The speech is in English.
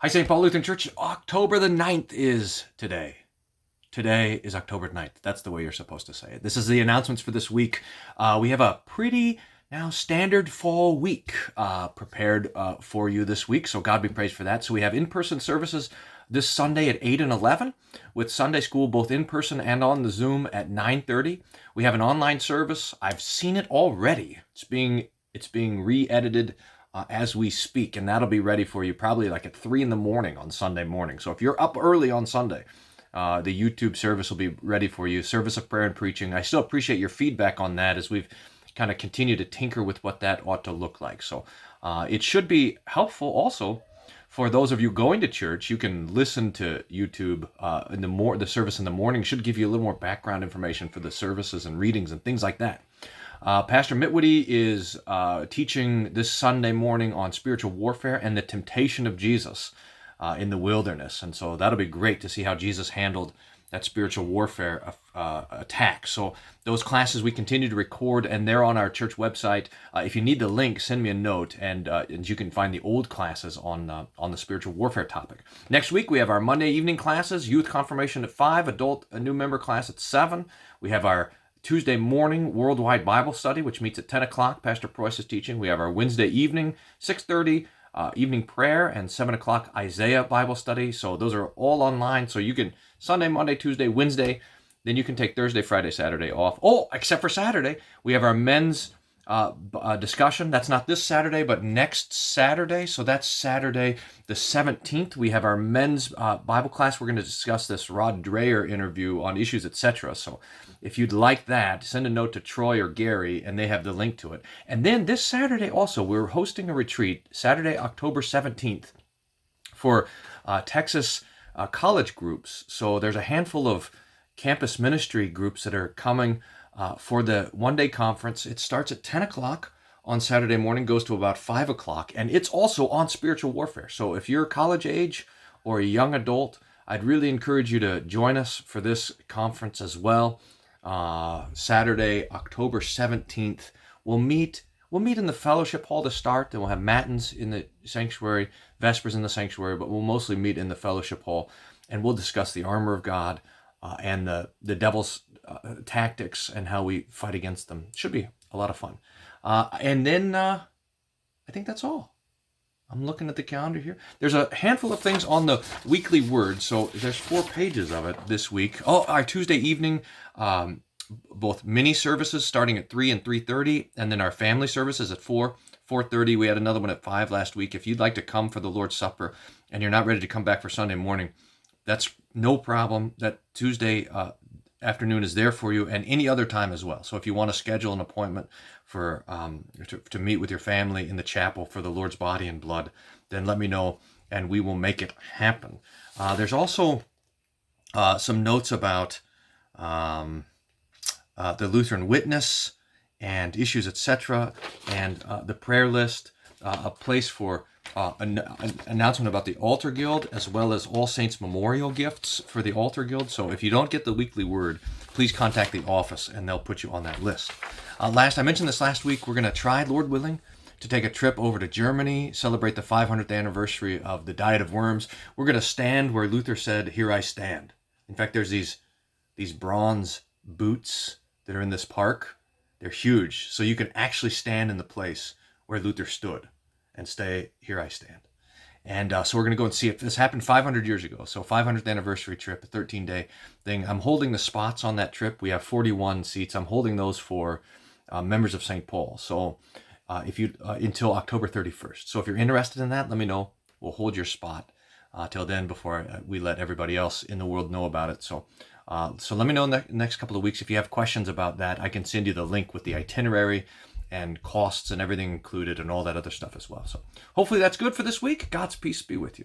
Hi, St. Paul Lutheran Church. October the 9th is today. Today is October 9th. That's the way you're supposed to say it. This is the announcements for this week. We have a pretty now standard fall week prepared for you this week, so God be praised for that. So we have in-person services this Sunday at 8 and 11, with Sunday school both in person and on the Zoom at 9:30. We have an online service. I've seen it already. It's being re-edited as we speak, and that'll be ready for you probably like at 3 in the morning on Sunday morning. So if you're up early on Sunday, the YouTube service will be ready for you. Service of prayer and preaching. I still appreciate your feedback on that as we've kind of continued to tinker with what that ought to look like. So it should be helpful also for those of you going to church. You can listen to YouTube in the service in the morning should give you a little more background information for the services and readings and things like that. Pastor Mitwoody is teaching this Sunday morning on spiritual warfare and the temptation of Jesus in the wilderness. And so that'll be great to see how Jesus handled that spiritual warfare attack. So those classes we continue to record, and they're on our church website. If you need the link, send me a note, and you can find the old classes on the spiritual warfare topic. Next week, we have our Monday evening classes, youth confirmation at 5, adult a new member class at 7. We have our Tuesday morning worldwide Bible study, which meets at 10 o'clock. Pastor Preuss is teaching. We have our Wednesday evening, 6:30, evening prayer, and 7 o'clock Isaiah Bible study. So those are all online. So you can Sunday, Monday, Tuesday, Wednesday. Then you can take Thursday, Friday, Saturday off. Oh, except for Saturday. We have our men's discussion. That's not this Saturday, but next Saturday. So that's Saturday the 17th. We have our men's Bible class. We're going to discuss this Rod Dreher interview on issues, etc. So if you'd like that, send a note to Troy or Gary, and they have the link to it. And then this Saturday also, we're hosting a retreat, Saturday, October 17th, for Texas college groups. So there's a handful of campus ministry groups that are coming for the one-day conference. It starts at 10 o'clock on Saturday morning, goes to about 5 o'clock, and it's also on spiritual warfare. So if you're college age or a young adult, I'd really encourage you to join us for this conference as well. Saturday, October 17th, we'll meet in the fellowship hall to start, then we'll have matins in the sanctuary, vespers in the sanctuary, but we'll mostly meet in the fellowship hall, and we'll discuss the armor of God and the devil's tactics and how we fight against them. Should be a lot of fun. And then I think that's all. I'm looking at the calendar here. There's a handful of things on the weekly word. So there's 4 pages of it this week. Oh, our Tuesday evening, both mini services starting at 3 and 3:30, and then our family services at 4, 4:30. We had another one at 5 last week. If you'd like to come for the Lord's Supper and you're not ready to come back for Sunday morning, that's no problem. That Tuesday afternoon is there for you, and any other time as well. So if you want to schedule an appointment for to meet with your family in the chapel for the Lord's body and blood, then let me know, and we will make it happen. There's also some notes about the Lutheran Witness and issues, etc., and the prayer list, a place for an announcement about the Altar Guild, as well as All Saints Memorial gifts for the Altar Guild. So if you don't get the weekly word, please contact the office and they'll put you on that list. I mentioned this last week, we're going to try, Lord willing, to take a trip over to Germany, celebrate the 500th anniversary of the Diet of Worms. We're going to stand where Luther said, "Here I stand." In fact, there's these bronze boots that are in this park. They're huge, so you can actually stand in the place where Luther stood and stay, "Here I stand." And so we're going to go and see it. This happened 500 years ago. So 500th anniversary trip, a 13-day thing. I'm holding the spots on that trip. We have 41 seats. I'm holding those for members of St. Paul. So if you until October 31st. So if you're interested in that, let me know. We'll hold your spot till then before we let everybody else in the world know about it. So let me know in the next couple of weeks. If you have questions about that, I can send you the link with the itinerary and costs and everything included and all that other stuff as well. So hopefully that's good for this week. God's peace be with you.